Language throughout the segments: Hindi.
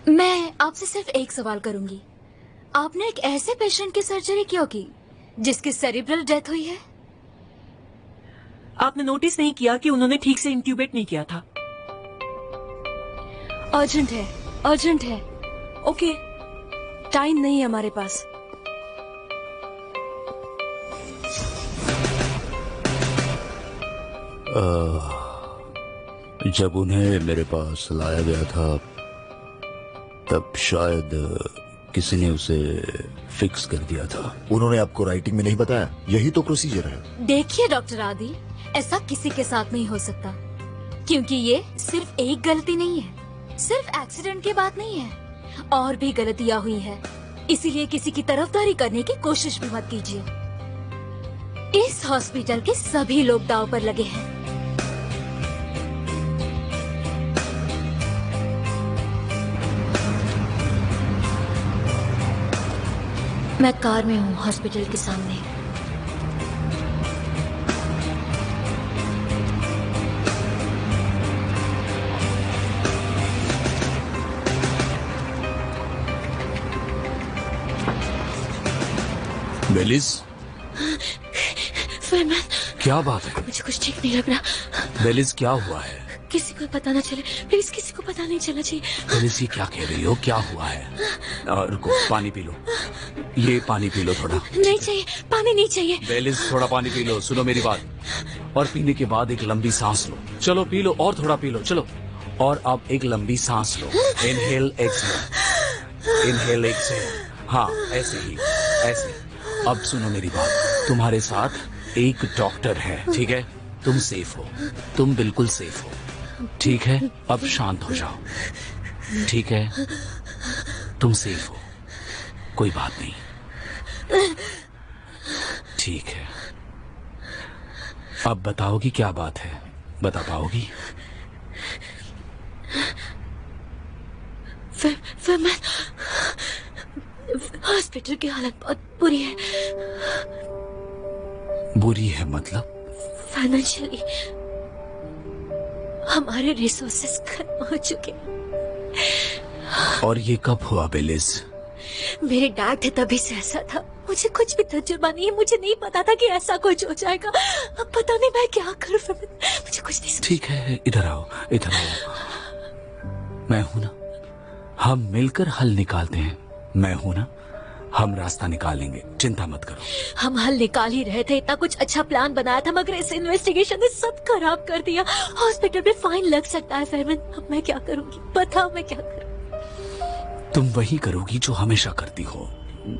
मैं आपसे सिर्फ एक सवाल करूंगी। आपने एक ऐसे पेशेंट की सर्जरी क्यों की जिसकी सेरिब्रल डेथ हुई है? आपने नोटिस नहीं किया कि उन्होंने ठीक से इंट्यूबेट नहीं किया था। अर्जेंट है, अर्जेंट है। ओके, टाइम नहीं है हमारे पास। जब उन्हें मेरे पास लाया गया था तब शायद किसी ने उसे फिक्स कर दिया था। उन्होंने आपको राइटिंग में नहीं बताया? यही तो प्रोसीजर है। देखिए डॉक्टर आदि, ऐसा किसी के साथ नहीं हो सकता, क्योंकि ये सिर्फ एक गलती नहीं है, सिर्फ एक्सीडेंट की बात नहीं है, और भी गलतियां हुई हैं। इसीलिए किसी की तरफदारी करने की कोशिश भी मत कीजिए। इस हॉस्पिटल के सभी लोग दांव पर लगे हैं। मैं कार में हूँ, हॉस्पिटल के सामने। बेलिस, फरमान, क्या बात है? मुझे कुछ ठीक नहीं लग रहा। बेलिस, क्या हुआ है? किसी को पता ना चले, प्लीज किसी को पता नहीं चलना चाहिए। बेलिस, ये क्या कह रही हो? क्या हुआ है? रुको, पानी पी लो। ये पानी पी लो थोड़ा। नहीं चाहिए, पानी नहीं चाहिए। बेलिस, थोड़ा पानी पी लो, सुनो मेरी बात। और पीने के बाद एक लंबी सांस लो। चलो पी लो, और थोड़ा पी लो, चलो। और अब एक लंबी सांस लो। Inhale exhale, inhale exhale. हाँ, ऐसे ही, ऐसे। अब सुनो मेरी बात, तुम्हारे साथ एक डॉक्टर है, ठीक है? तुम सेफ हो, तुम बिल्कुल सेफ हो, ठीक है? अब शांत हो जाओ, ठीक है? तुम सेफ हो, कोई बात नहीं, ठीक है। अब बताओगी क्या बात है? बता पाओगी? फरमान, हॉस्पिटल की हालत बहुत बुरी है। बुरी है मतलब? फाइनेंशियली हमारे रिसोर्सेस खत्म हो चुके हैं। और ये कब हुआ बेलिस? मेरे डैड थे तभी से ऐसा था। मुझे कुछ भी तजुर्बा नहीं है, मुझे नहीं पता था कि ऐसा कुछ हो जाएगा। अब पता नहीं मैं क्या करूं, मुझे कुछ नहीं समझ। ठीक है, इधर आओ, इधर आओ। मैं हूं ना, हम मिलकर हल निकालते हैं। मैं हूं ना, हम रास्ता निकालेंगे, चिंता मत करो। हम हल निकाल ही रहे थे। इतना कुछ अच्छा प्लान बनाया था, मगर इस इन्वेस्टिगेशन ने सब खराब कर दिया। हॉस्पिटल में फाइन लग सकता है फरमान। अब मैं क्या करूंगी, बताओ मैं क्या करूं? तुम वही करोगी जो हमेशा करती हो,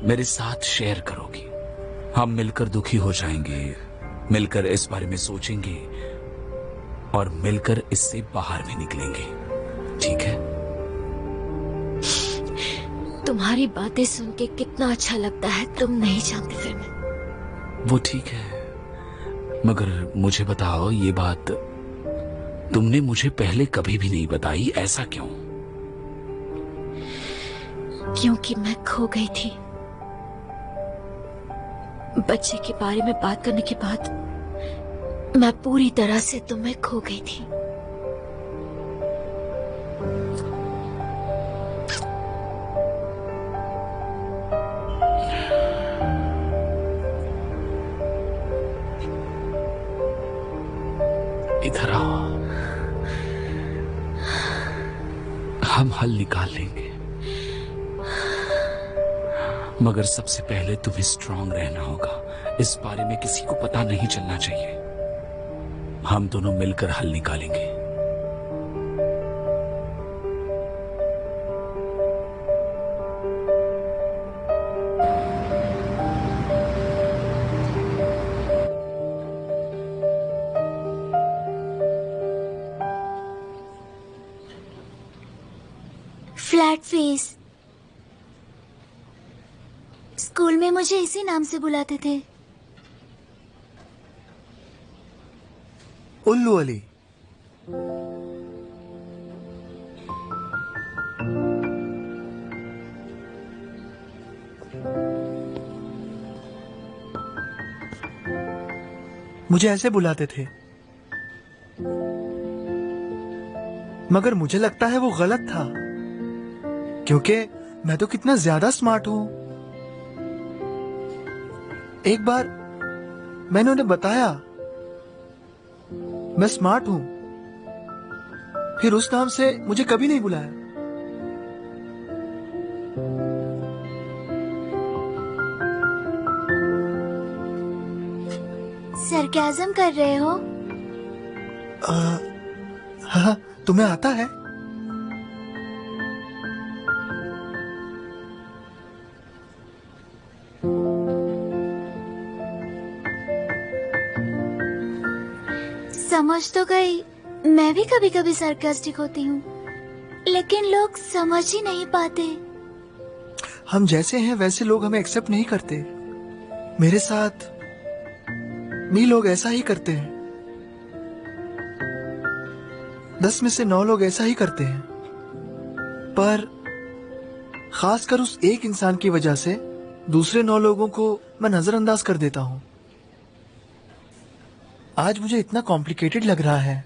मेरे साथ शेयर करोगी। हम मिलकर दुखी हो जाएंगे, मिलकर इस बारे में सोचेंगे और मिलकर इससे बाहर भी निकलेंगे, ठीक है? तुम्हारी बातें सुन के कितना अच्छा लगता है, तुम नहीं जानते फरमान। वो ठीक है, मगर मुझे बताओ, ये बात तुमने मुझे पहले कभी भी नहीं बताई, ऐसा क्यों? क्योंकि मैं खो गई थी। बच्चे के बारे में बात करने के बाद मैं पूरी तरह से तुम्हें खो गई थी। इधर आओ, हम हल निकाल लेंगे, मगर सबसे पहले तुम्हें स्ट्रांग रहना होगा। इस बारे में किसी को पता नहीं चलना चाहिए। हम दोनों मिलकर हल निकालेंगे। Flat face. स्कूल में मुझे इसी नाम से बुलाते थे। उल्लू अली। मुझे ऐसे बुलाते थे, मगर मुझे लगता है वो गलत था। क्योंकि मैं तो कितना ज्यादा स्मार्ट हूं। एक बार मैंने उन्हें बताया मैं स्मार्ट हूं, फिर उस नाम से मुझे कभी नहीं बुलाया। सरकाज़म कर रहे हो? हाँ, तुम्हें आता है? समझ तो गई, मैं भी कभी कभी सार्कास्टिक होती हूँ, लेकिन लोग समझ ही नहीं पाते। हम जैसे हैं वैसे लोग हमें एक्सेप्ट नहीं करते। मेरे साथ भी लोग ऐसा ही करते हैं। 10 में से 9 लोग ऐसा ही करते हैं, पर खासकर उस एक इंसान की वजह से दूसरे 9 लोगों को मैं नजरअंदाज कर देता हूं। आज मुझे इतना कॉम्प्लिकेटेड लग रहा है,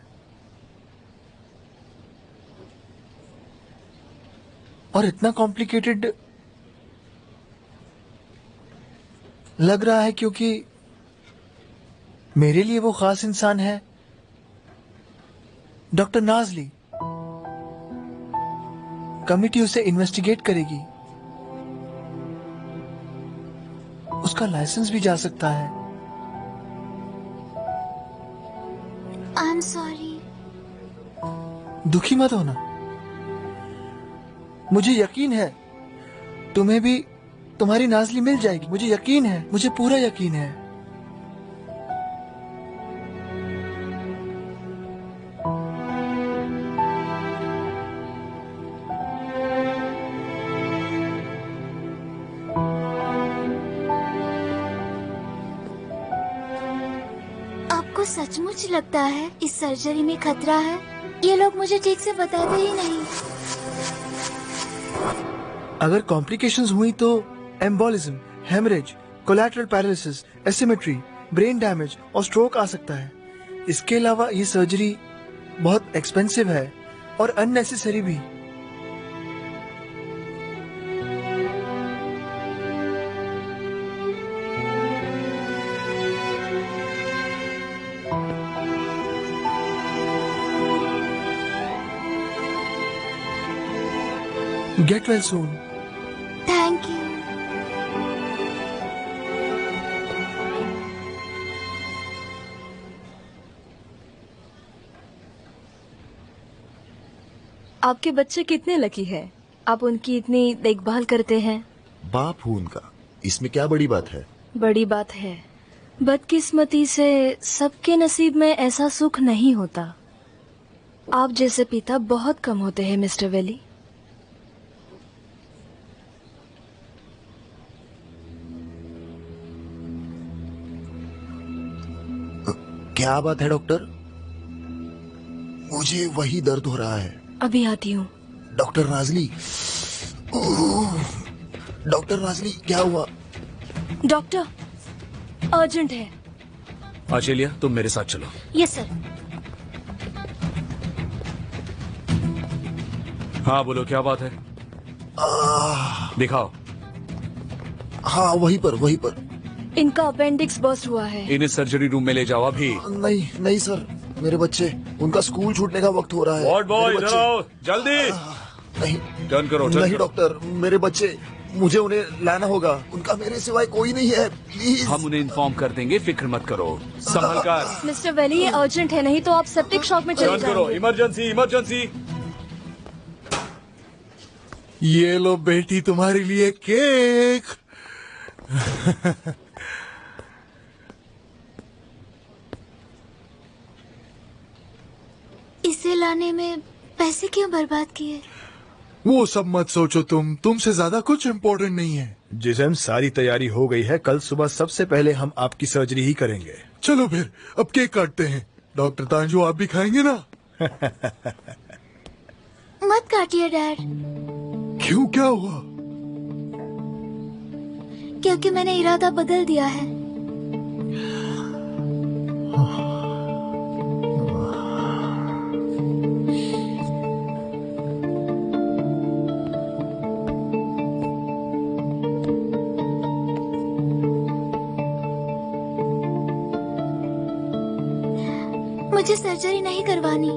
और इतना कॉम्प्लिकेटेड लग रहा है क्योंकि मेरे लिए वो खास इंसान है डॉक्टर नाजली। कमिटी उसे इन्वेस्टिगेट करेगी, उसका लाइसेंस भी जा सकता है। I am sorry. दुखी मत होना, मुझे यकीन है तुम्हें भी तुम्हारी नाजली मिल जाएगी। मुझे यकीन है, मुझे पूरा यकीन है। आपको सचमुच लगता है इस सर्जरी में खतरा है? ये लोग मुझे ठीक से बताते ही नहीं। अगर कॉम्प्लिकेशंस हुई तो embolism, haemorrhage, collateral paralysis, asymmetry, brain damage और स्ट्रोक आ सकता है। इसके अलावा ये सर्जरी बहुत एक्सपेंसिव है और अननेसेसरी भी। Get well soon. Thank you. आपके बच्चे कितने लकी हैं। आप उनकी इतनी देखभाल करते हैं। बाप हूं उनका, इसमें क्या बड़ी बात है। बड़ी बात है, बदकिस्मती से सबके नसीब में ऐसा सुख नहीं होता। आप जैसे पिता बहुत कम होते हैं मिस्टर वेली। क्या बात है डॉक्टर? मुझे वही दर्द हो रहा है। अभी आती हूँ। डॉक्टर नाजली, डॉक्टर नाजली क्या हुआ? डॉक्टर, अर्जेंट है। आचेलिया, तुम मेरे साथ चलो। Yes sir. हाँ बोलो, क्या बात है? दिखाओ। हाँ वहीं पर। इनका अपेंडिक्स बर्स्ट हुआ है। इन्हें सर्जरी रूम में ले जाओ अभी। नहीं नहीं सर, मेरे बच्चे, उनका स्कूल छूटने का वक्त हो रहा है। वार्ड बॉय, मेरे इधर बच्चे- आओ जल्दी। नहीं टर्न करो, टर्न नहीं करो। डॉक्टर, मेरे बच्चे, मुझे उन्हें लाना होगा। उनका मेरे सिवाय कोई नहीं है, प्लीज। हम उन्हें इन्फॉर्म कर देंगे, फिक्र मत करो। संभल कर। मिस्टर वेली, ये अर्जेंट है, नहीं तो आप सेप्टिक शॉक में चले टर्न करो, जाएंगे। Emergency emergency. ये लो बेटी, तुम्हारे लिए केक। इसे लाने में पैसे क्यों बर्बाद किए? वो सब मत सोचो, तुमसे ज्यादा कुछ इम्पोर्टेंट नहीं है। जिसम सारी तैयारी हो गई है, कल सुबह सबसे पहले हम आपकी सर्जरी ही करेंगे। चलो फिर अब केक काटते हैं। डॉक्टर तांजू, आप भी खाएंगे ना? मत काटिए डैड, क्यों, क्या हुआ? क्योंकि मैंने इरादा बदल दिया है। मुझे सर्जरी नहीं करवानी।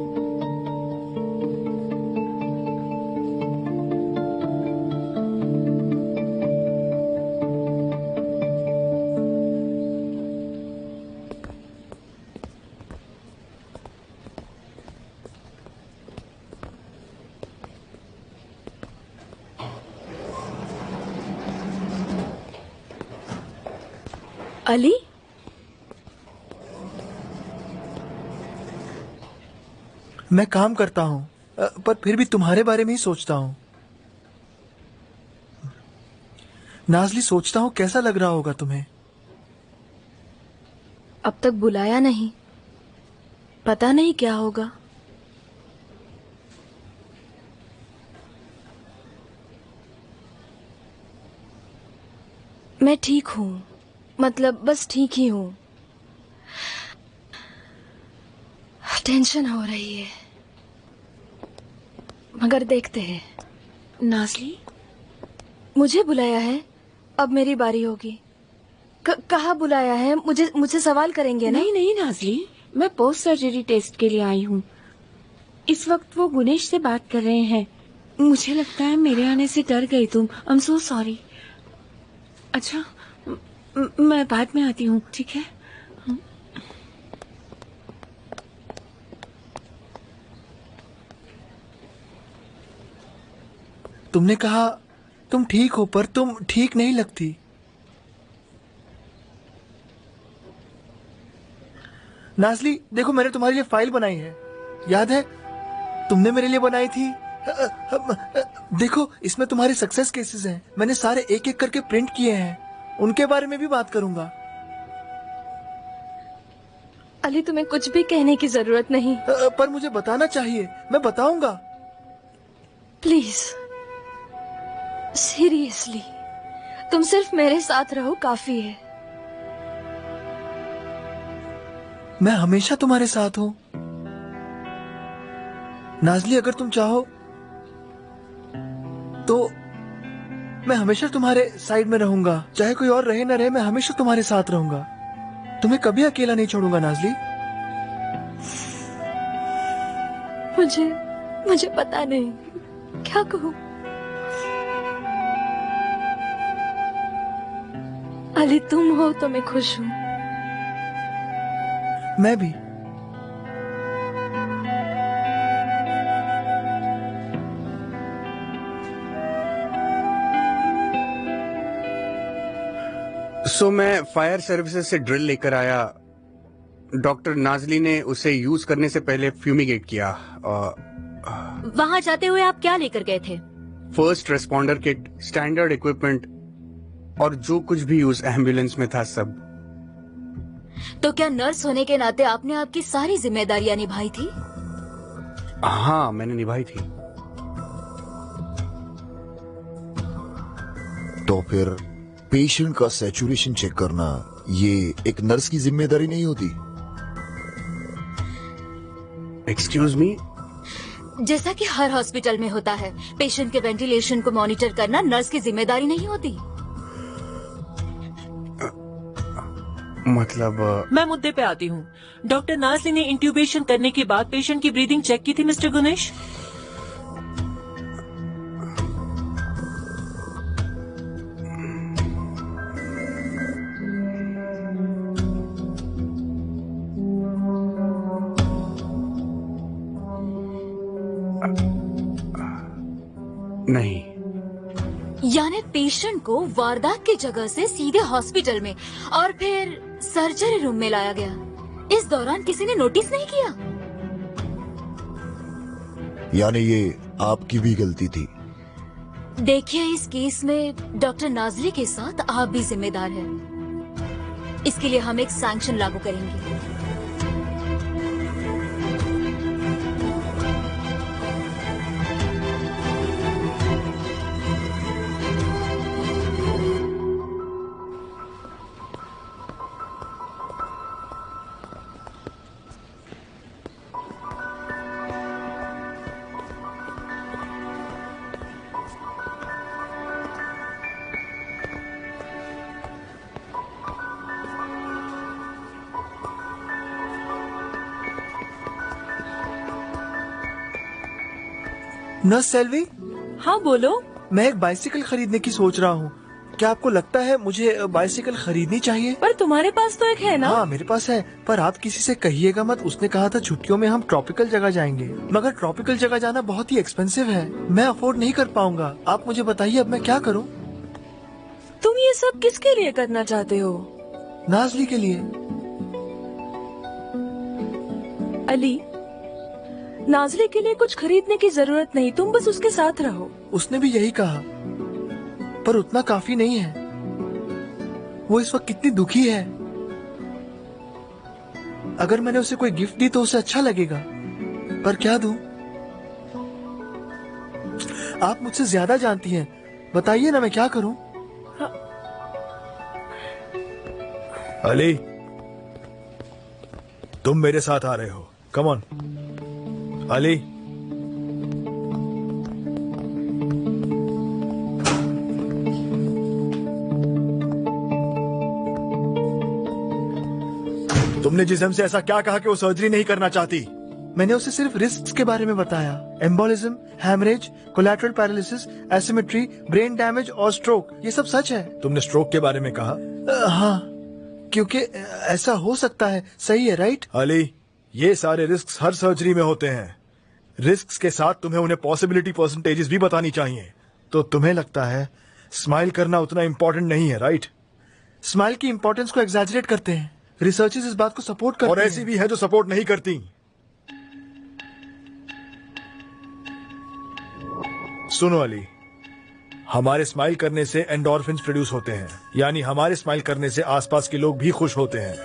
अली, मैं काम करता हूँ पर फिर भी तुम्हारे बारे में ही सोचता हूँ। नाज़ली, सोचता हूँ कैसा लग रहा होगा तुम्हें। अब तक बुलाया नहीं, पता नहीं क्या होगा। मैं ठीक हूँ, मतलब बस ठीक ही हूँ। टेंशन हो रही है, मगर देखते हैं। नाज़ली, मुझे बुलाया है, अब मेरी बारी होगी। कहाँ बुलाया है? मुझे सवाल करेंगे ना? नहीं नहीं नाज़ली, मैं पोस्ट सर्जरी टेस्ट के लिए आई हूँ। इस वक्त वो गुनेश से बात कर रहे हैं। मुझे लगता है मेरे आने से डर गई तुम। I am so sorry. अच्छा, मैं बाद में आती हूँ, ठीक है? तुमने कहा तुम ठीक हो, पर तुम ठीक नहीं लगती। नाज़ली, देखो मैंने तुम्हारे लिए फाइल बनाई है, याद है? तुमने मेरे लिए बनाई थी। देखो, इसमें तुम्हारे सक्सेस केसेस हैं। मैंने सारे एक एक करके प्रिंट किए हैं, उनके बारे में भी बात करूंगा। अली, तुम्हें कुछ भी कहने की जरूरत नहीं। पर मुझे बताना चाहिए, मैं बताऊंगा। प्लीज, सीरियसली, तुम सिर्फ मेरे साथ रहो, काफी है। मैं हमेशा तुम्हारे साथ हूं। नाज़ली, अगर तुम चाहो तो मैं हमेशा तुम्हारे साइड में रहूंगा। चाहे कोई और रहे ना रहे, मैं हमेशा तुम्हारे साथ रहूंगा। तुम्हें कभी अकेला नहीं छोड़ूंगा नाज़ली। मुझे पता नहीं क्या कहूं। अली, तुम हो तो मैं खुश हूं। मैं भी। मैं फायर सर्विसेज से ड्रिल लेकर आया। डॉक्टर नाज़ली ने उसे यूज करने से पहले फ्यूमिगेट किया। वहाँ जाते हुए आप क्या लेकर गए थे? First responder kit, standard equipment और जो कुछ भी यूज एम्बुलेंस में था सब। तो क्या नर्स होने के नाते आपने आपकी सारी जिम्मेदारियां निभाई थी? हाँ, मैंने निभाई थी। तो फिर पेशेंट का सैचुरेशन चेक करना ये एक नर्स की जिम्मेदारी नहीं होती? Excuse me? जैसा कि हर हॉस्पिटल में होता है, पेशेंट के वेंटिलेशन को मॉनिटर करना नर्स की जिम्मेदारी नहीं होती। मतलब मैं मुद्दे पे आती हूँ। डॉक्टर नाज़ली ने इंट्यूबेशन करने के बाद पेशेंट की ब्रीदिंग चेक की थी मिस्टर गुनेश? नहीं। यानी पेशेंट को वारदात की जगह से सीधे हॉस्पिटल में और फिर सर्जरी रूम में लाया गया। इस दौरान किसी ने नोटिस नहीं किया? यानी ये आपकी भी गलती थी? देखिए, इस केस में डॉक्टर नाज़ली के साथ आप भी जिम्मेदार हैं। इसके लिए हम एक सैंक्शन लागू करेंगे। नर्स सेल्वी, हाँ बोलो। मैं एक बाइसिकल खरीदने की सोच रहा हूँ। क्या आपको लगता है मुझे बाइसिकल खरीदनी चाहिए? पर तुम्हारे पास तो एक है ना। हाँ मेरे पास है, पर आप किसी से कहिएगा मत। उसने कहा था छुट्टियों में हम ट्रॉपिकल जगह जाएंगे, मगर ट्रॉपिकल जगह जाना बहुत ही एक्सपेंसिव है। मैं अफोर्ड नहीं कर पाऊंगा। आप मुझे बताइए अब मैं क्या करूँ? तुम ये सब किसके लिए करना चाहते हो? नाज़ली के लिए। अली, नाज़ली के लिए कुछ खरीदने की जरूरत नहीं, तुम बस उसके साथ रहो। उसने भी यही कहा, पर उतना काफी नहीं है। वो इस वक्त कितनी दुखी है। अगर मैंने उसे कोई गिफ्ट दी तो उसे अच्छा लगेगा, पर क्या दूं? आप मुझसे ज्यादा जानती हैं, बताइए ना मैं क्या करूं? अली, तुम मेरे साथ आ रहे हो। Come on Ali. तुमने जिस्म से ऐसा क्या कहा कि वो सर्जरी नहीं करना चाहती? मैंने उसे सिर्फ रिस्क्स के बारे में बताया। Embolism, haemorrhage, collateral paralysis, asymmetry, brain damage और स्ट्रोक, ये सब सच है। तुमने स्ट्रोक के बारे में कहा? हाँ, क्योंकि ऐसा हो सकता है। सही है, राइट? अली, ये सारे रिस्क्स हर सर्जरी में होते हैं। रिस्क्स के साथ तुम्हें उन्हें पॉसिबिलिटी परसेंटेजेस भी बतानी चाहिए। तो तुम्हें लगता है स्माइल करना उतना इम्पोर्टेंट नहीं है, राइट? स्माइल की इम्पोर्टेंस को एग्जैजरेट करते हैं। रिसर्चेस इस बात को सपोर्ट करते हैं। और ऐसी भी है जो सपोर्ट नहीं करती। सुनो अली, हमारे स्माइल करने से एंडोर्फिन्स प्रोड्यूस होते हैं, यानी हमारे स्माइल करने से आसपास के लोग भी खुश होते हैं।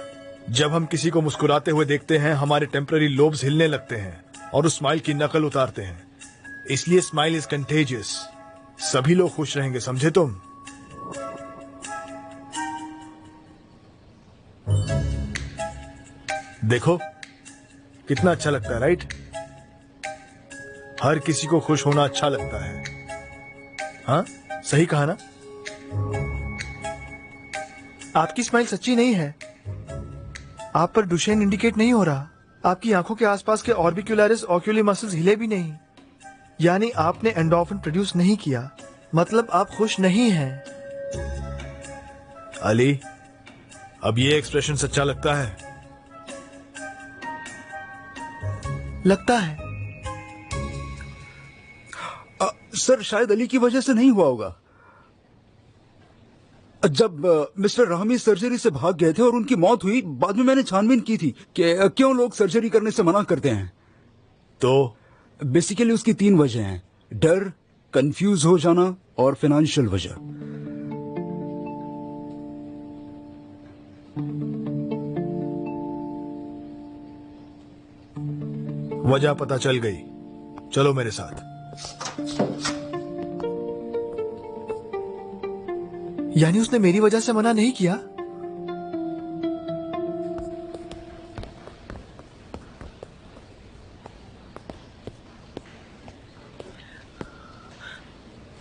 जब हम किसी को मुस्कुराते हुए देखते हैं, हमारे टेम्पररी लोब्स हिलने लगते हैं और उस स्माइल की नकल उतारते हैं। इसलिए स्माइल इज कंटेजियस। सभी लोग खुश रहेंगे, समझे तुम? देखो कितना अच्छा लगता है, राइट? हर किसी को खुश होना अच्छा लगता है। हाँ, सही कहा ना? आपकी स्माइल सच्ची नहीं है। आप पर डुशेन इंडिकेट नहीं हो रहा। आपकी आंखों के आसपास के ऑर्बिक्युलरिस ऑक्यूली मसल्स हिले भी नहीं, यानी आपने एंडोर्फिन प्रोड्यूस नहीं किया। मतलब आप खुश नहीं हैं। अली, अब ये एक्सप्रेशन सच्चा लगता है? लगता है। सर, शायद अली की वजह से नहीं हुआ होगा। जब मिस्टर रहमी सर्जरी से भाग गए थे और उनकी मौत हुई, बाद में मैंने छानबीन की थी कि क्यों लोग सर्जरी करने से मना करते हैं। तो बेसिकली उसकी 3 वजह हैं: डर, कंफ्यूज हो जाना और फाइनेंशियल वजह। वजह पता चल गई, चलो मेरे साथ। यानी उसने मेरी वजह से मना नहीं किया?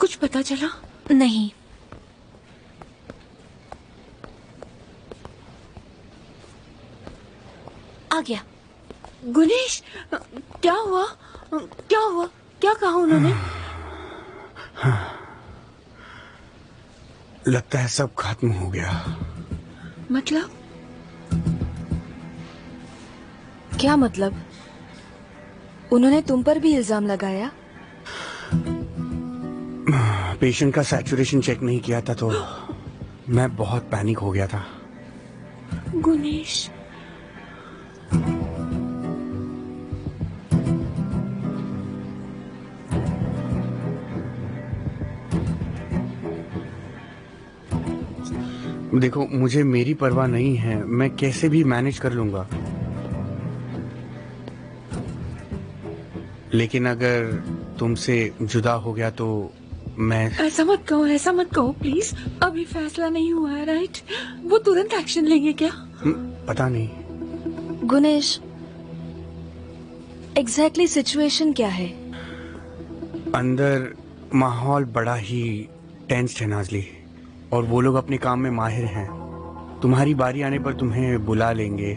कुछ पता चला? नहीं। आ गया। गुनेश, क्या हुआ? क्या हुआ? क्या कहा उन्होंने? लगता है सब खत्म हो गया। मतलब? क्या मतलब? उन्होंने तुम पर भी इल्जाम लगाया? पेशेंट का सैचुरेशन चेक नहीं किया था तो मैं बहुत पैनिक हो गया था। गुनेश, देखो, मुझे मेरी परवाह नहीं है, मैं कैसे भी मैनेज कर लूंगा। लेकिन अगर तुमसे जुदा हो गया तो मैं... ऐसा मत कहो प्लीज। अभी फैसला नहीं हुआ है, राइट? वो तुरंत एक्शन लेंगे क्या? पता नहीं। गुनेश, एग्जैक्टली सिचुएशन क्या है? अंदर माहौल बड़ा ही टेंस्ड है नाज़ली, और वो लोग अपने काम में माहिर हैं। तुम्हारी बारी आने पर तुम्हें बुला लेंगे।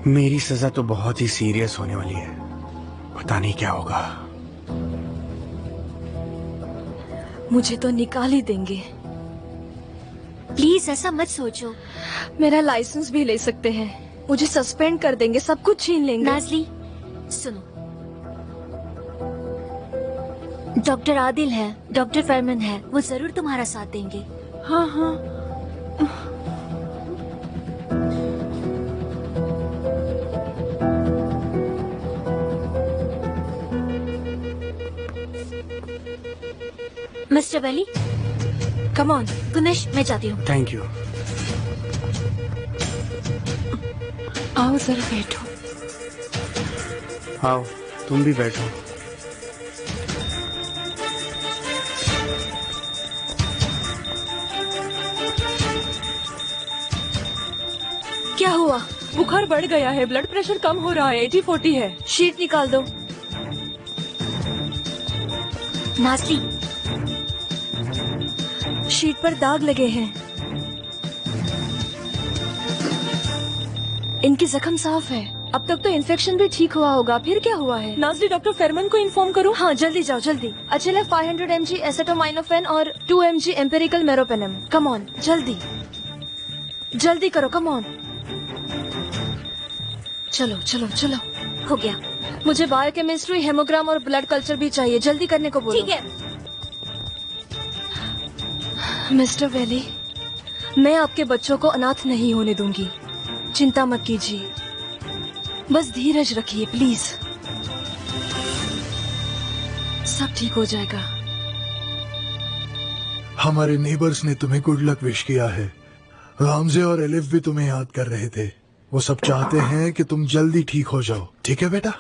मेरी सजा तो बहुत ही सीरियस होने वाली है। पता नहीं क्या होगा। मुझे तो निकाल ही देंगे। प्लीज ऐसा मत सोचो। मेरा लाइसेंस भी ले सकते हैं, मुझे सस्पेंड कर देंगे, सब कुछ छीन लेंगे। नाजली सुनो, डॉक्टर आदिल है, डॉक्टर फरमान है, वो जरूर तुम्हारा साथ देंगे। हाँ हाँ। Mister Veli, come on. Gunes मैं जाती हूँ। Thank you. आओ जरा बैठो। आओ तुम भी बैठो। क्या हुआ? बुखार बढ़ गया है, ब्लड प्रेशर कम हो रहा है, 80-40 है। शीट निकाल दो। नाजली शीट पर दाग लगे हैं। इनकी जख्म साफ है। अब तक तो इन्फेक्शन भी ठीक हुआ होगा, फिर क्या हुआ है? नाजली डॉक्टर फरमान को इन्फॉर्म करो। हाँ जल्दी जाओ जल्दी। अचेला 500 mg एसेटोमाइनोफेन और 2 mg empirical meropenem. Come on जल्दी जल्दी करो, कम ऑन। चलो चलो चलो। हो गया। मुझे बायोकेमिस्ट्री, हेमोग्राम और ब्लड कल्चर भी चाहिए, जल्दी करने को बोलो। ठीक है। मिस्टर वैली, मैं आपके बच्चों को अनाथ नहीं होने दूंगी। चिंता मत कीजिए, बस धीरज रखिए प्लीज, सब ठीक हो जाएगा। हमारे नेबर्स ने तुम्हें गुड लक विश किया है। रामजे और एलिफ भी तुम्हें याद कर रहे थे। वो सब चाहते हैं कि तुम जल्दी ठीक हो जाओ। ठीक है बेटा?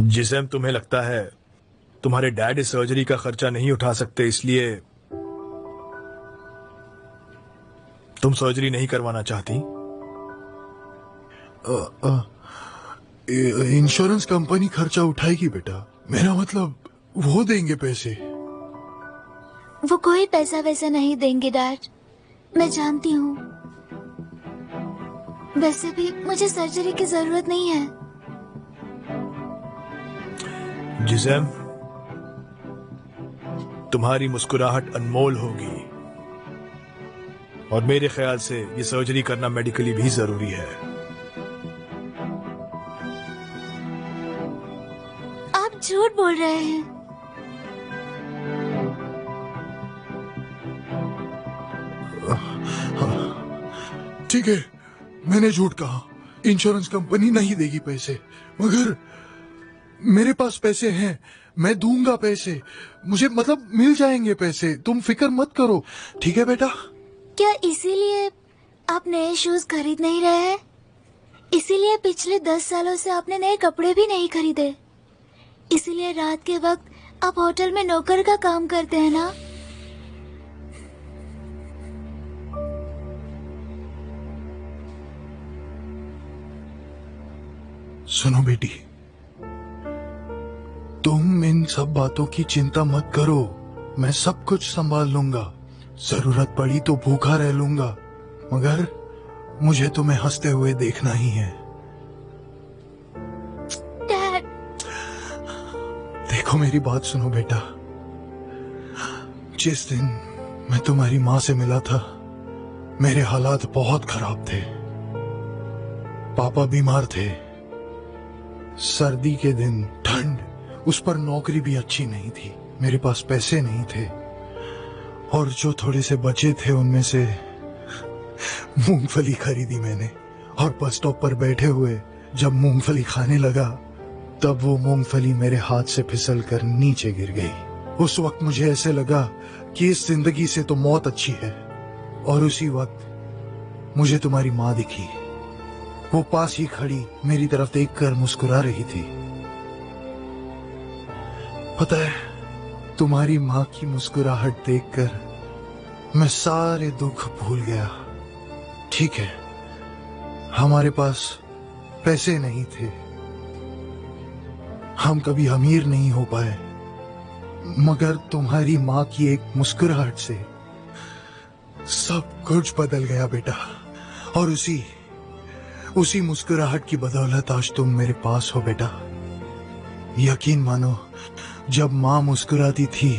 जिसम तुम्हें लगता है तुम्हारे डैड इस सर्जरी का खर्चा नहीं उठा सकते, इसलिए तुम सर्जरी नहीं करवाना चाहती? इंश्योरेंस कंपनी खर्चा उठाएगी बेटा। मेरा मतलब वो देंगे पैसे। वो कोई पैसा वैसा नहीं देंगे डैड, मैं जानती हूँ। वैसे भी मुझे सर्जरी की जरूरत नहीं है। जिसम, तुम्हारी मुस्कुराहट अनमोल होगी और मेरे ख्याल से ये सर्जरी करना मेडिकली भी जरूरी है। आप झूठ बोल रहे हैं। ठीक है, मैंने झूठ कहा। इंश्योरेंस कंपनी नहीं देगी पैसे, मगर मेरे पास पैसे हैं, मैं दूंगा पैसे। मुझे मतलब मिल जाएंगे पैसे, तुम फिक्र मत करो। ठीक है बेटा? क्या इसीलिए आप नए शूज खरीद नहीं रहे हैं? इसीलिए पिछले 10 सालों से आपने नए कपड़े भी नहीं खरीदे? इसीलिए रात के वक्त आप होटल में नौकर का काम करते हैं ना? सुनो बेटी, तुम इन सब बातों की चिंता मत करो। मैं सब कुछ संभाल लूंगा। जरूरत पड़ी तो भूखा रह लूंगा, मगर मुझे तुम्हें हंसते हुए देखना ही है। डैड, देखो मेरी बात सुनो बेटा। जिस दिन मैं तुम्हारी माँ से मिला था, मेरे हालात बहुत खराब थे। पापा बीमार थे, सर्दी के दिन, ठंड, उस पर नौकरी भी अच्छी नहीं थी, मेरे पास पैसे नहीं थे, और जो थोड़े से बचे थे उनमें से मूंगफली खरीदी मैंने। और बस स्टॉप पर बैठे हुए जब मूंगफली खाने लगा, तब वो मूंगफली मेरे हाथ से फिसल कर नीचे गिर गई। उस वक्त मुझे ऐसे लगा कि इस जिंदगी से तो मौत अच्छी है। और उसी वक्त मुझे तुम्हारी माँ दिखी। वो पास ही खड़ी मेरी तरफ देखकर मुस्कुरा रही थी। पता है, तुम्हारी माँ की मुस्कुराहट देखकर मैं सारे दुख भूल गया। ठीक है, हमारे पास पैसे नहीं थे, हम कभी अमीर नहीं हो पाए, मगर तुम्हारी माँ की एक मुस्कुराहट से सब कुछ बदल गया बेटा, और उसी मुस्कुराहट की बदौलत आज तुम मेरे पास हो बेटा। यकीन मानो, जब माँ मुस्कुराती थी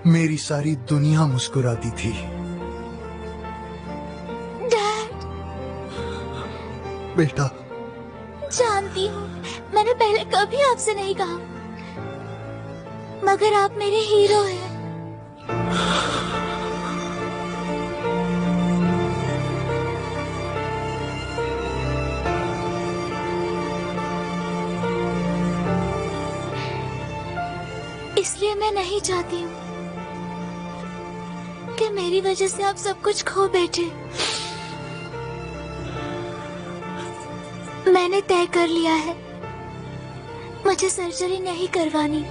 मेरी सारी दुनिया मुस्कुराती थी। डैड, बेटा जानती हूँ मैंने पहले कभी आपसे नहीं कहा, मगर आप मेरे हीरो हैं। इसलिए मैं नहीं चाहती हूँ कि मेरी वजह से आप सब कुछ खो बैठे। मैंने तय कर लिया है, मुझे सर्जरी नहीं करवानी।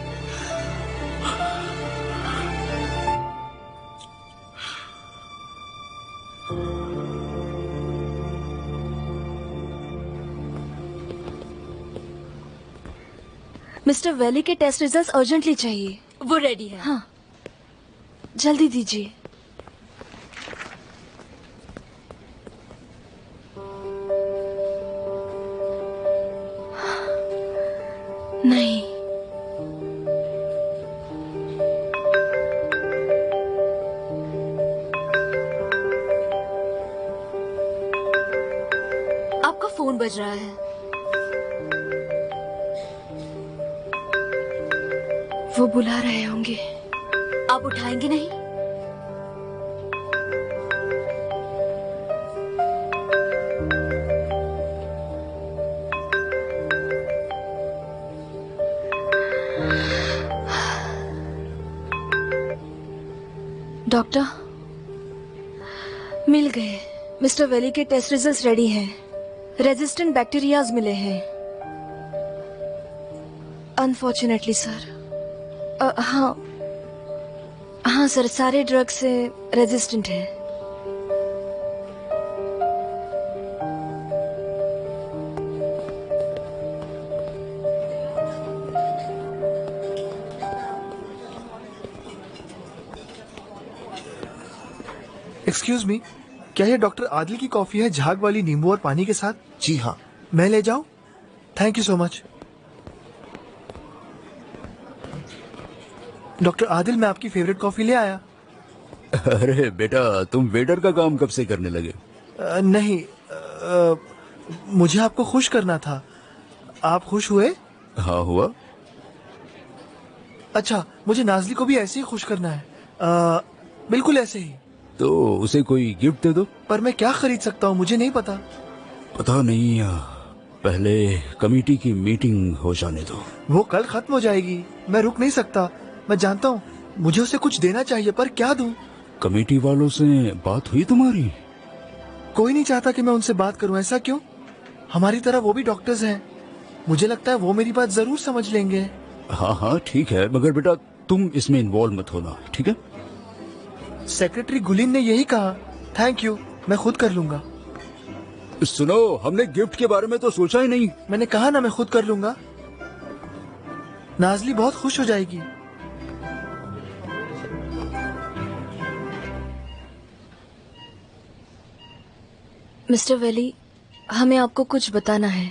मिस्टर वैली के टेस्ट रिजल्ट्स अर्जेंटली चाहिए। वो रेडी है। हाँ, जल्दी दीजिए। नहीं, आपका फोन बज रहा है। वो बुला रहे होंगे। आप उठाएंगे नहीं? डॉक्टर, मिल गए। मिस्टर वैली के टेस्ट रिजल्ट्स रेडी हैं। रेजिस्टेंट बैक्टीरियाज मिले हैं। Unfortunately sir. हाँ सर, सारे ड्रग से रेजिस्टेंट है। एक्सक्यूज मी, क्या ये डॉक्टर आदिल की कॉफी है, झाग वाली, नींबू और पानी के साथ? जी हाँ। मैं ले जाऊं? Thank you so much. Doctor Adil, मैं आपकी फेवरेट कॉफी ले आया। अरे बेटा, तुम वेटर का काम कब से करने लगे? नहीं, मुझे आपको खुश करना था। आप खुश हुए? हाँ, हुआ। अच्छा, मुझे नाजली को भी ऐसे ही खुश करना है। बिल्कुल ऐसे ही। तो उसे कोई गिफ्ट दे दो। पर मैं क्या खरीद सकता हूँ, मुझे नहीं पता। पता नहीं, पहले कमेटी की मीटिंग हो जाने दो। वो कल खत्म हो जाएगी, मैं रुक नहीं सकता। मैं जानता हूँ मुझे उसे कुछ देना चाहिए, पर क्या दूं? कमेटी वालों से बात हुई तुम्हारी? कोई नहीं चाहता कि मैं उनसे बात करूं। ऐसा क्यों? हमारी तरह वो भी डॉक्टर्स हैं। मुझे लगता है वो मेरी बात जरूर समझ लेंगे। हाँ हाँ ठीक है, मगर बेटा तुम इसमें इन्वॉल्व मत होना, ठीक है? सेक्रेटरी गुलिन ने यही कहा। थैंक यू, मैं खुद कर लूंगा। सुनो, हमने गिफ्ट के बारे में तो सोचा ही नहीं। मैंने कहा ना, मैं खुद कर लूंगा। नाजली बहुत खुश हो जाएगी। मिस्टर वैली, हमें आपको कुछ बताना है।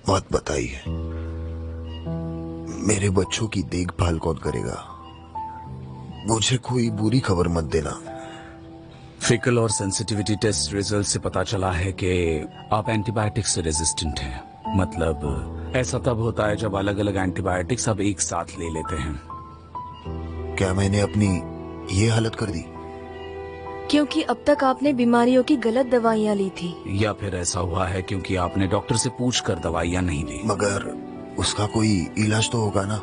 बात बताइए। मेरे बच्चों की देखभाल कौन करेगा? मुझे कोई बुरी खबर मत देना। फिकल और सेंसिटिविटी टेस्ट रिजल्ट से पता चला है कि आप एंटीबायोटिक्स से रेजिस्टेंट हैं। मतलब ऐसा तब होता है जब अलग अलग एंटीबायोटिक्स आप एक साथ ले लेते हैं। क्या मैंने अपनी ये हालत कर दी? क्योंकि अब तक आपने बीमारियों की गलत दवाइयाँ ली थी। या फिर ऐसा हुआ है क्योंकि आपने डॉक्टर से पूछकर दवाइयाँ नहीं ली। मगर उसका कोई इलाज तो होगा ना?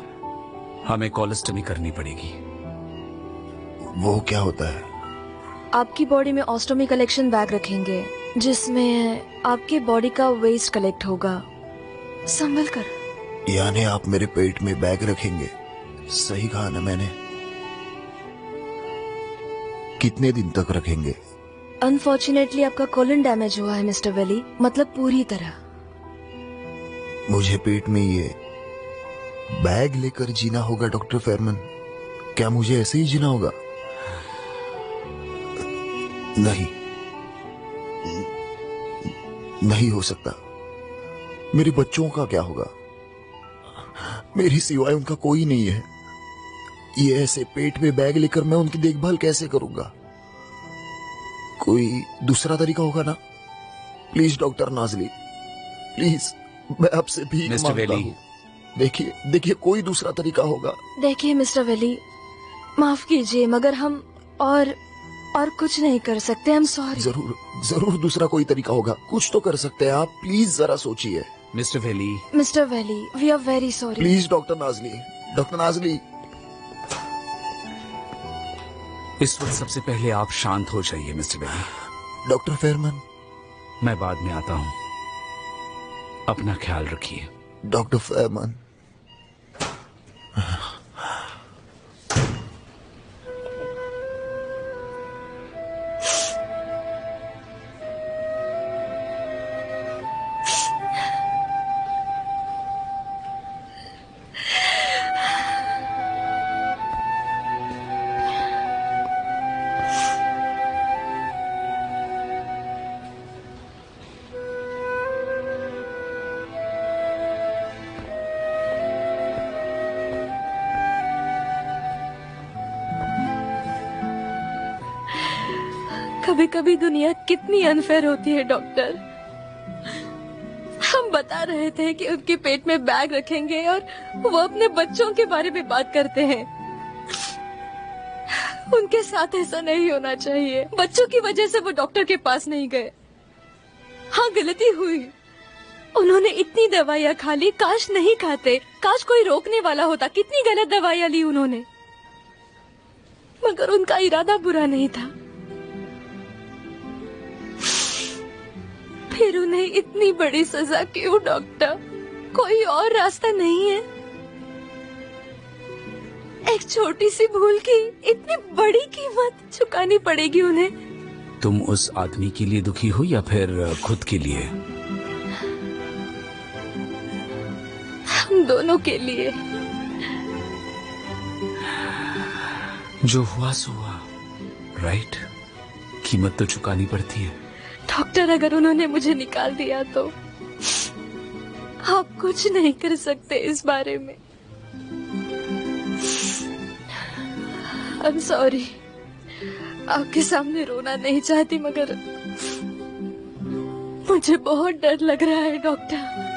हमें कोलोस्टमी करनी पड़ेगी। वो क्या होता है? आपकी बॉडी में ऑस्टोमी कलेक्शन बैग रखेंगे, जिसमें आपके बॉडी का वेस्ट कलेक्ट होगा। संभल कर। यानी आप मेरे पेट में बैग रखेंगे? सही कहा ना मैंने? कितने दिन तक रखेंगे? अनफॉर्चुनेटली आपका कोलन डैमेज हुआ है मिस्टर वैली, मतलब पूरी तरह। मुझे पेट में ये बैग लेकर जीना होगा डॉक्टर फेरमन। क्या मुझे ऐसे ही जीना होगा? नहीं, नहीं हो सकता। मेरे बच्चों का क्या होगा? मेरी सिवाय उनका कोई नहीं है। ये ऐसे पेट में बैग लेकर मैं उनकी देखभाल कैसे करूंगा? कोई दूसरा तरीका होगा ना? प्लीज डॉक्टर नाजली, प्लीज, मैं आपसे भीख मिस्टर मांगता वेली। हूँ। देखिए कोई दूसरा तरीका होगा। देखिए मिस्टर वेली, माफ कीजिए मगर हम और कुछ नहीं कर सकते। I am sorry. जरूर दूसरा कोई तरीका होगा। कुछ तो कर सकते हैं आप। प्लीज जरा सोचिए। Mister Veli, mister Veli, we are very sorry. Please doctor Nazli, doctor Nazli. इस वक्त सबसे पहले आप शांत हो जाइए मिस्टर वेली। डॉक्टर फेरमन, मैं बाद में आता हूँ। अपना ख्याल रखिए। डॉक्टर फेरमन। कभी कभी दुनिया कितनी अनफेयर होती है डॉक्टर। हम बता रहे थे कि उनके पेट में बैग रखेंगे और वो अपने बच्चों के बारे में बात करते हैं। उनके साथ ऐसा नहीं होना चाहिए। बच्चों की वजह से वो डॉक्टर के पास नहीं गए। हाँ, गलती हुई। उन्होंने इतनी दवाइयाँ खा ली। काश नहीं खाते, काश कोई रोकने वाला होता। कितनी गलत दवाइयाँ ली उन्होंने, मगर उनका इरादा बुरा नहीं था। फिर उन्हें इतनी बड़ी सजा क्यों डॉक्टर? कोई और रास्ता नहीं है? एक छोटी सी भूल की इतनी बड़ी कीमत चुकानी पड़ेगी उन्हें। तुम उस आदमी के लिए दुखी हो या फिर खुद के लिए? हम दोनों के लिए। जो हुआ सो हुआ, राइट? कीमत तो चुकानी पड़ती है। डॉक्टर, अगर उन्होंने मुझे निकाल दिया तो आप कुछ नहीं कर सकते इस बारे में। I am sorry. आपके सामने रोना नहीं चाहती, मगर मुझे बहुत डर लग रहा है डॉक्टर।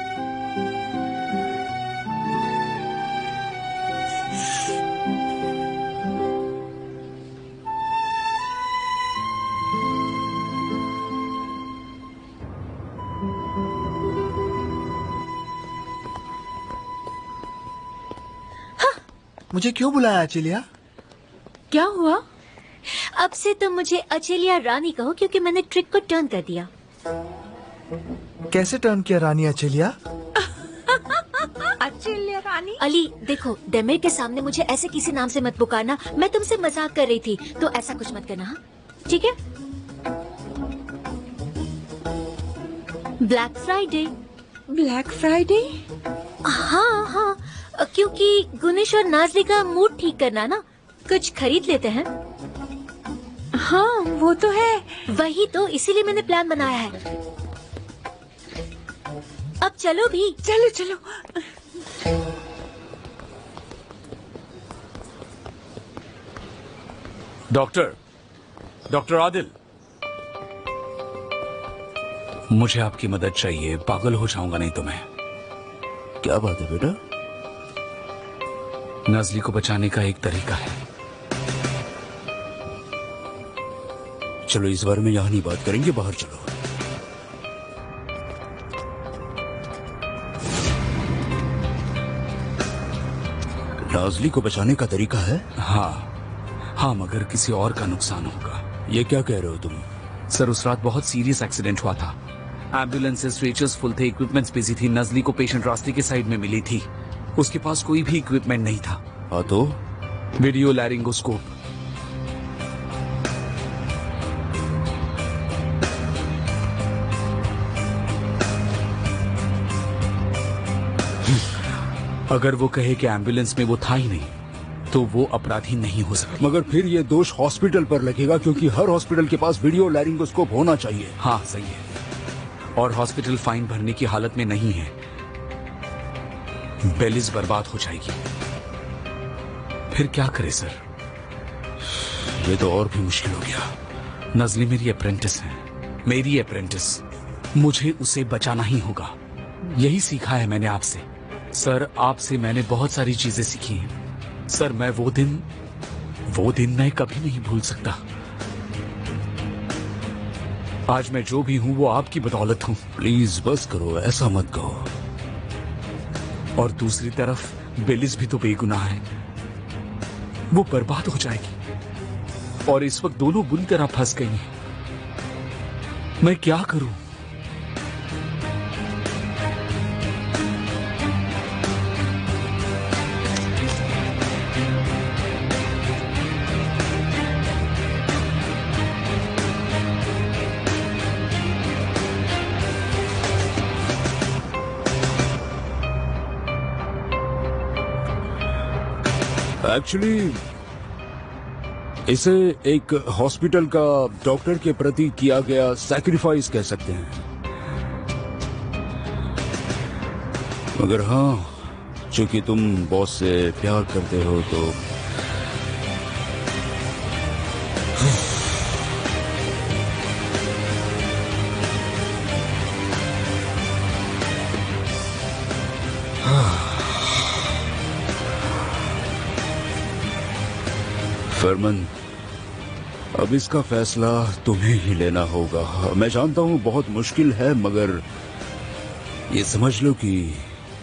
मुझे क्यों बुलाया अचिलिया? क्या हुआ? अब से तुम मुझे अचेलिया रानी कहो, क्योंकि मैंने ट्रिक को टर्न कर दिया। कैसे टर्न किया रानी अचिलिया? अचिलिया रानी? अली देखो, डेमेर के सामने मुझे ऐसे किसी नाम से मत पुकारना। मैं तुमसे मजाक कर रही थी, तो ऐसा कुछ मत करना, हाँ? ठीक है? Black Friday. Black Friday? हाँ हाँ, क्योंकि गुनेश और नाजरी का मूड ठीक करना ना, कुछ खरीद लेते हैं। हाँ, वो तो है। वही तो, इसीलिए मैंने प्लान बनाया है। अब चलो भी। चलो चलो। डॉक्टर आदिल, मुझे आपकी मदद चाहिए। पागल हो जाऊंगा नहीं तो मैं। क्या बात है बेटा? नाजली को बचाने का एक तरीका है। चलो इस बारे में यहाँ नहीं बात करेंगे, बाहर चलो। नाजली को बचाने का तरीका है? हाँ, मगर किसी और का नुकसान होगा। ये क्या कह रहे हो तुम? सर, उस रात बहुत सीरियस एक्सीडेंट हुआ था। एम्बुलेंसेस स्ट्रेचर्स फुल थे, इक्विपमेंट्स बिजी थी। नजली को पेशेंट रास्ते के साइड में मिली थी। उसके पास कोई भी इक्विपमेंट नहीं था। हाँ तो? Video laryngoscope. अगर वो कहे कि एम्बुलेंस में वो था ही नहीं तो वो अपराधी नहीं हो सकता। मगर फिर ये दोष हॉस्पिटल पर लगेगा, क्योंकि हर हॉस्पिटल के पास वीडियो लैरिंगोस्कोप होना चाहिए। हाँ सही है, और हॉस्पिटल फाइन भरने की हालत में नहीं है। बेलिस बर्बाद हो जाएगी। फिर क्या करे सर? ये तो और भी मुश्किल हो गया। नजली मेरी अप्रेंटिस है, मेरी अप्रेंटिस। मुझे उसे बचाना ही होगा। यही सीखा है मैंने आपसे। सर आपसे मैंने बहुत सारी चीजें सीखी हैं। सर मैं वो दिन मैं कभी नहीं भूल सकता। आज मैं जो भी हूं वो आपकी बदौलत हूं। प्लीज बस करो, ऐसा मत कहो। और दूसरी तरफ बेलिस भी तो बेगुनाह है, वो बर्बाद हो जाएगी। और इस वक्त दोनों बुरी तरह फंस गई हैं। मैं क्या करूं? एक्चुअली इसे एक हॉस्पिटल का डॉक्टर के प्रति किया गया सैक्रिफाइस कह सकते हैं। मगर हाँ, चूंकि तुम बॉस से प्यार करते हो तो फरमान, अब इसका फैसला तुम्हें ही लेना होगा। मैं जानता हूं बहुत मुश्किल है, मगर ये समझ लो कि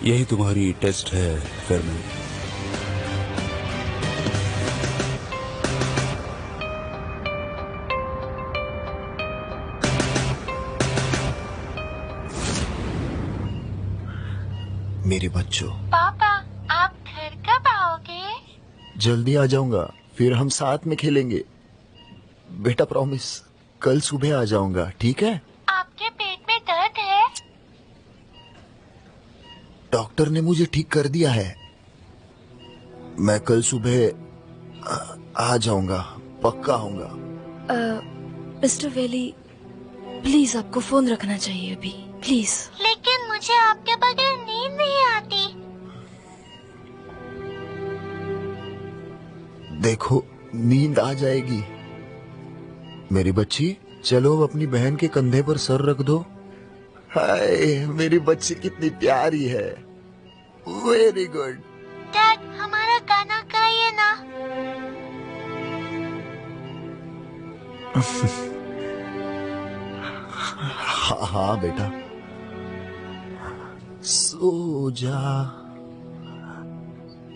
यही तुम्हारी टेस्ट है फरमान। मेरे बच्चों, पापा आप घर कब आओगे? जल्दी आ जाऊंगा, फिर हम साथ में खेलेंगे। बेटा प्रॉमिस, कल सुबह आ जाऊंगा, ठीक है? आपके पेट में दर्द है? डॉक्टर ने मुझे ठीक कर दिया है। मैं कल सुबह आ जाऊंगा, पक्का आऊंगा। मिस्टर वेली, प्लीज आपको फोन रखना चाहिए अभी, प्लीज। लेकिन मुझे आपके बगैर नींद नहीं आती। देखो, नींद आ जाएगी। मेरी बच्ची, चलो अपनी बहन के कंधे पर सर रख दो। हाय, मेरी बच्ची कितनी प्यारी है। Very good. डैड, हमारा गाना गाइए ना। हाँ हाँ बेटा, सो जा,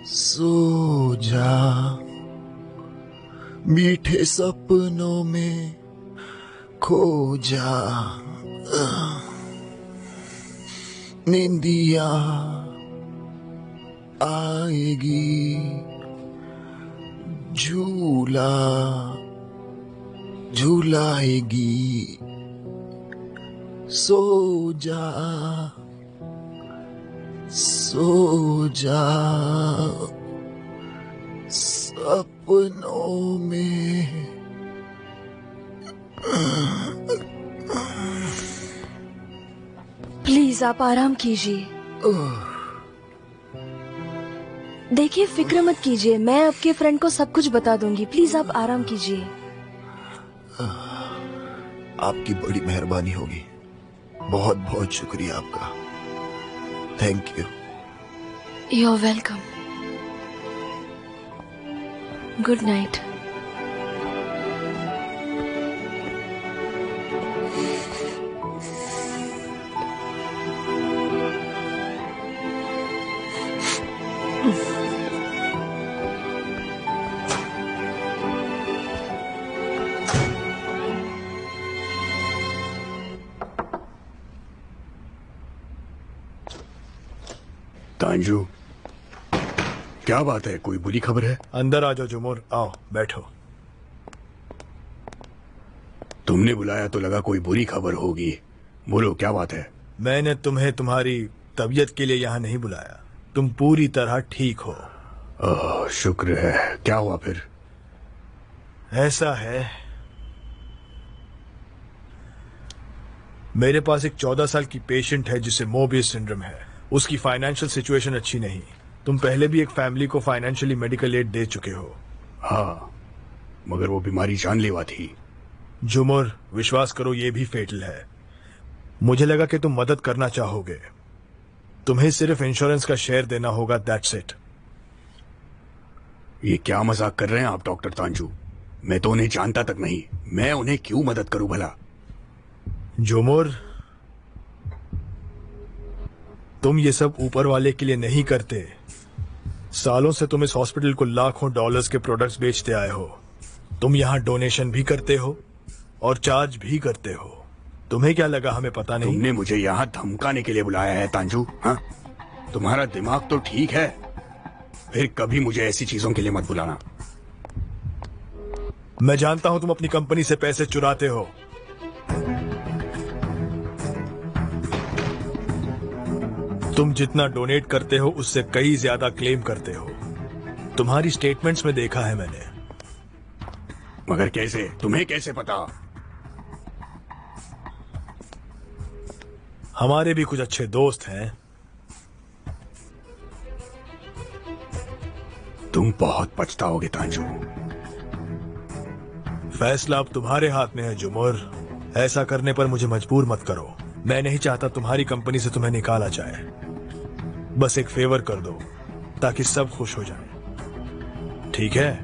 सो जा, मीठे सपनों में खो जा, नींदिया आएगी, झूला झूलाएगी, सो जा, सो जा, सपनों में। प्लीज आप आराम कीजिए। देखिए, फिक्र मत कीजिए, मैं आपके फ्रेंड को सब कुछ बता दूंगी। प्लीज आप आराम कीजिए। आपकी बड़ी मेहरबानी होगी। बहुत बहुत शुक्रिया आपका। Thank you. You are welcome. Good night. Tanju, क्या बात है? कोई बुरी खबर है? अंदर आ जाओ जुमोर, आओ बैठो। तुमने बुलाया तो लगा कोई बुरी खबर होगी। बोलो क्या बात है? मैंने तुम्हें तुम्हारी तबीयत के लिए यहाँ नहीं बुलाया। तुम पूरी तरह ठीक हो। शुक्र है। क्या हुआ फिर? ऐसा है, मेरे पास एक 14 साल की पेशेंट है जिसे मोबियस सिंड्रोम है। उसकी फाइनेंशियल सिचुएशन अच्छी नहीं। तुम पहले भी एक फैमिली को फाइनेंशियली मेडिकल एड दे चुके हो। हाँ, मगर वो बीमारी जानलेवा थी। जुमर, विश्वास करो ये भी फेटल है। मुझे लगा कि तुम मदद करना चाहोगे। तुम्हें सिर्फ इंश्योरेंस का शेयर देना होगा, दैट्स इट। ये क्या मजाक कर रहे हैं आप डॉक्टर तांजू? मैं तो उन्हें जानता तक नहीं। मैं उन्हें क्यों मदद करूं भला? जुमर, तुम ये सब ऊपर वाले के लिए नहीं करते। सालों से तुम इस हॉस्पिटल को लाखों डॉलर्स के प्रोडक्ट्स बेचते आए हो। तुम यहाँ डोनेशन भी करते हो और चार्ज भी करते हो। तुम्हें क्या लगा हमें पता नहीं? तुमने मुझे यहाँ धमकाने के लिए बुलाया है तांजू? हाँ, तुम्हारा दिमाग तो ठीक है। फिर कभी मुझे ऐसी चीजों के लिए मत बुलाना। मैं जानता हूं तुम अपनी कंपनी से पैसे चुराते हो। तुम जितना डोनेट करते हो उससे कई ज्यादा क्लेम करते हो। तुम्हारी स्टेटमेंट्स में देखा है मैंने। मगर कैसे? तुम्हें कैसे पता? हमारे भी कुछ अच्छे दोस्त हैं। तुम बहुत पछताओगे तांजू। फैसला अब तुम्हारे हाथ में है जुमर। ऐसा करने पर मुझे मजबूर मत करो। मैं नहीं चाहता तुम्हारी कंपनी से तुम्हें निकाला जाए। बस एक फेवर कर दो ताकि सब खुश हो जाए, ठीक है?